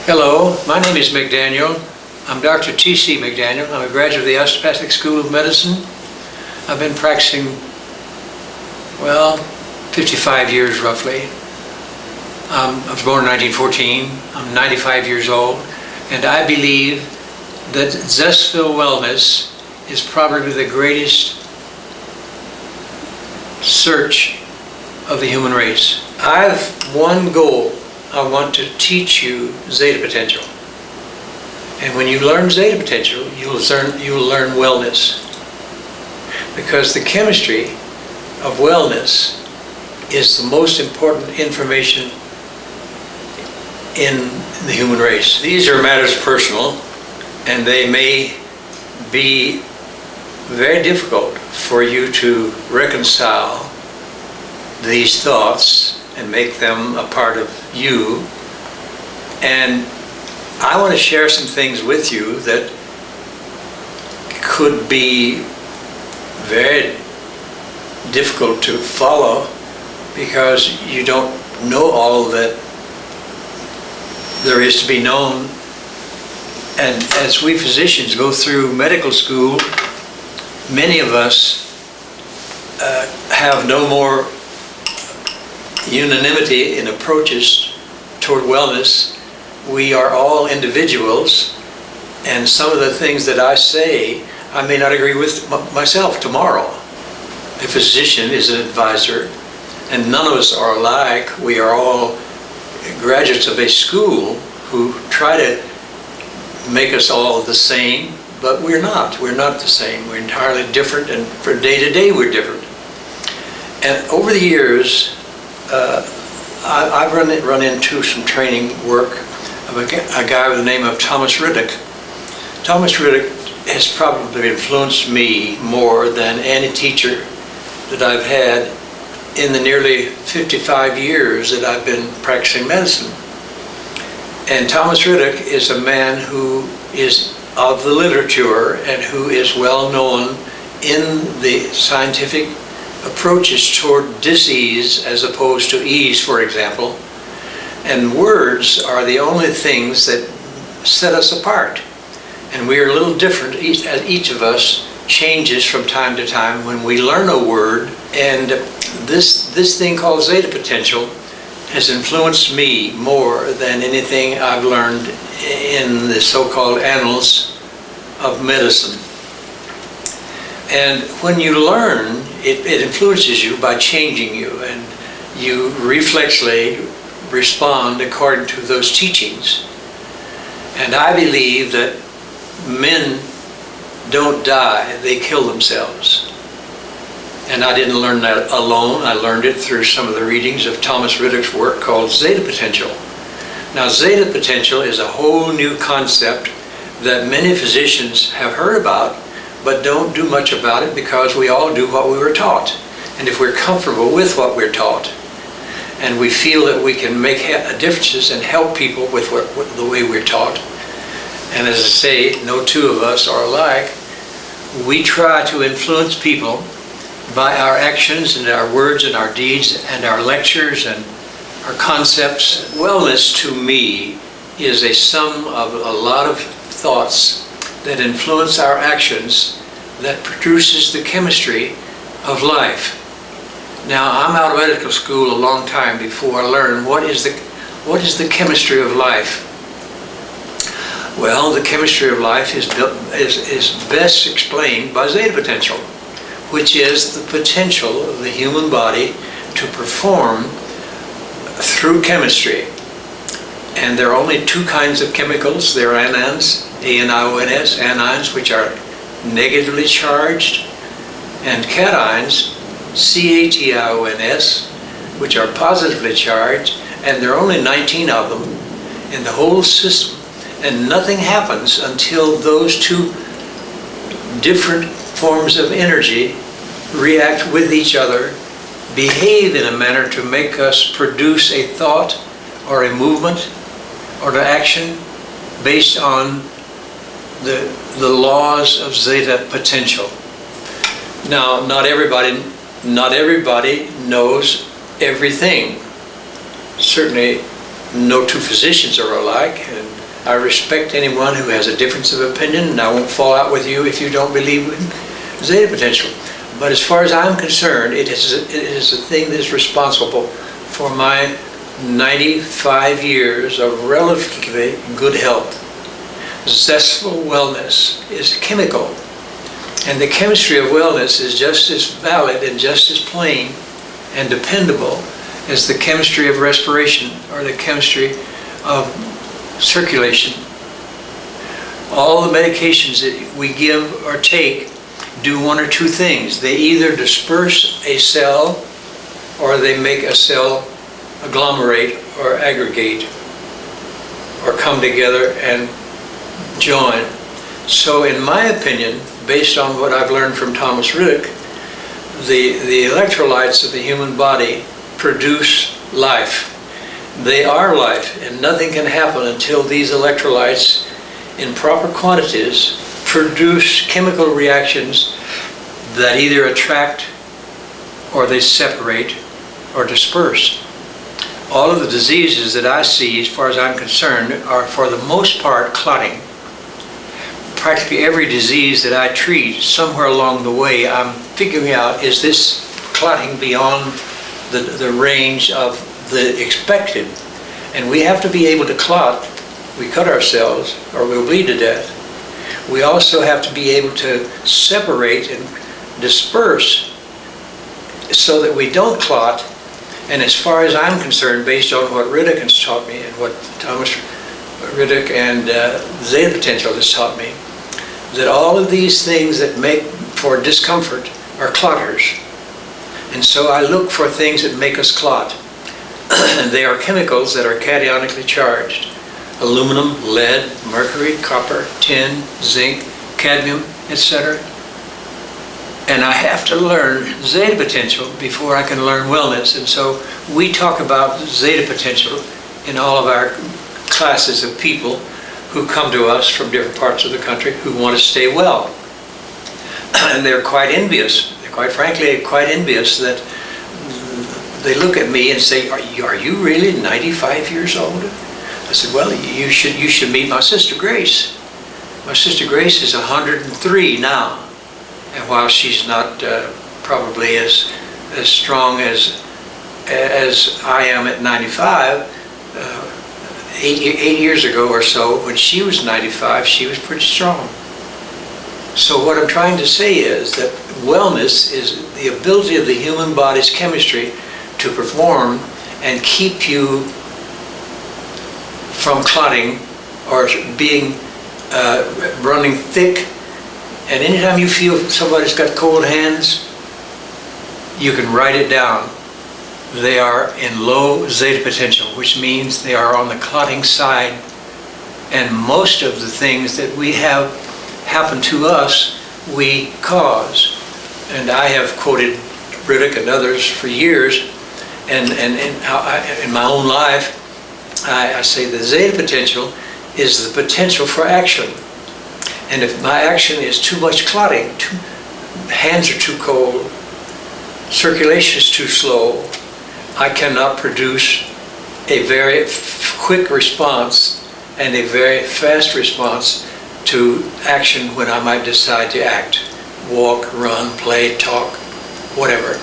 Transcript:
Hello, my name is McDaniel. I'm Dr. T C McDaniel. I'm a graduate of the Osteopathic School of Medicine. I've been practicing, 55 years roughly. I was born in 1914. I'm 95 years old, and I believe that zestful wellness is probably the greatest search of the human race. I have one goal. I want to teach you zeta potential. And when you learn zeta potential, you'll learn wellness. Because the chemistry of wellness is the most important information in the human race. These are matters personal, and they may be very difficult for you to reconcile these thoughts and make them a part of you. And I want to share some things with you that could be very difficult to follow because you don't know all that there is to be known. And as we physicians go through medical school, many of us have no more unanimity in approaches toward wellness. We are all individuals, and some of the things that I say, I may not agree with myself tomorrow. A physician is an advisor, and none of us are alike. We are all graduates of a school who try to make us all the same, but we're not. We're not the same. We're entirely different, and from day to day we're different. And over the years, I've run into some training work of a guy by the name of Thomas Riddick. Thomas Riddick has probably influenced me more than any teacher that I've had in the nearly 55 years that I've been practicing medicine. And Thomas Riddick is a man who is of the literature and who is well known in the scientific approaches toward disease as opposed to ease, for example. And words are the only things that set us apart. And we are a little different. Each of us changes from time to time when we learn a word. And this thing called zeta potential has influenced me more than anything I've learned in the so-called annals of medicine. And when you learn, it influences you by changing you, and you reflexly respond according to those teachings. And I believe that men don't die, they kill themselves. And I didn't learn that alone. I learned it through some of the readings of Thomas Riddick's work called zeta potential. Now, zeta potential is a whole new concept that many physicians have heard about, but don't do much about it because we all do what we were taught. And if we're comfortable with what we're taught, and we feel that we can make differences and help people with the way we're taught, and as I say, no two of us are alike, we try to influence people by our actions and our words and our deeds and our lectures and our concepts. Wellness to me is a sum of a lot of thoughts that influence our actions, that produces the chemistry of life. Now, I'm out of medical school a long time before I learned what is the chemistry of life. Well, the chemistry of life is best explained by zeta potential, which is the potential of the human body to perform through chemistry. And there are only two kinds of chemicals. There are anions, A-N-I-O-N-S, anions, which are negatively charged, and cations, C-A-T-I-O-N-S, which are positively charged, and there are only 19 of them in the whole system. And nothing happens until those two different forms of energy react with each other, behave in a manner to make us produce a thought or a movement or an action based on the laws of zeta potential. Now, not everybody knows everything. Certainly, no two physicians are alike, and I respect anyone who has a difference of opinion, and I won't fall out with you if you don't believe in zeta potential. But as far as I'm concerned, it is a thing that is responsible for my 95 years of relatively good health. Zestful wellness is chemical, and the chemistry of wellness is just as valid and just as plain and dependable as the chemistry of respiration or the chemistry of circulation. All the medications that we give or take do one or two things. They either disperse a cell or they make a cell agglomerate or aggregate or come together and join. So in my opinion, based on what I've learned from Thomas Riddick, the electrolytes of the human body produce life. They are life, and nothing can happen until these electrolytes in proper quantities produce chemical reactions that either attract or they separate or disperse. All of the diseases that I see, as far as I'm concerned, are for the most part clotting. Practically every disease that I treat, somewhere along the way, I'm figuring out, is this clotting beyond the range of the expected? And we have to be able to clot. We cut ourselves or we'll bleed to death. We also have to be able to separate and disperse so that we don't clot. And as far as I'm concerned, based on what Riddick has taught me and what Thomas Riddick and zeta potential has taught me, that all of these things that make for discomfort are clotters. And so I look for things that make us clot. And they are chemicals that are cationically charged. Aluminum, lead, mercury, copper, tin, zinc, cadmium, etc. And I have to learn zeta potential before I can learn wellness. And so we talk about zeta potential in all of our classes of people who come to us from different parts of the country who want to stay well. And they're quite envious, quite frankly, quite envious that they look at me and say, are you really 95 years old? I said, well, you should meet my sister Grace. My sister Grace is 103 now. And while she's not probably as strong as I am at 95, 8 years ago or so, when she was 95, she was pretty strong. So what I'm trying to say is that wellness is the ability of the human body's chemistry to perform and keep you from clotting or being running thick. And anytime you feel somebody's got cold hands, you can write it down. They are in low zeta potential, which means they are on the clotting side. And most of the things that we have happen to us, we cause. And I have quoted Riddick and others for years, and in my own life, I say the zeta potential is the potential for action. And if my action is too much clotting, hands are too cold, circulation is too slow, I cannot produce a very quick response and a very fast response to action when I might decide to act. Walk, run, play, talk, whatever.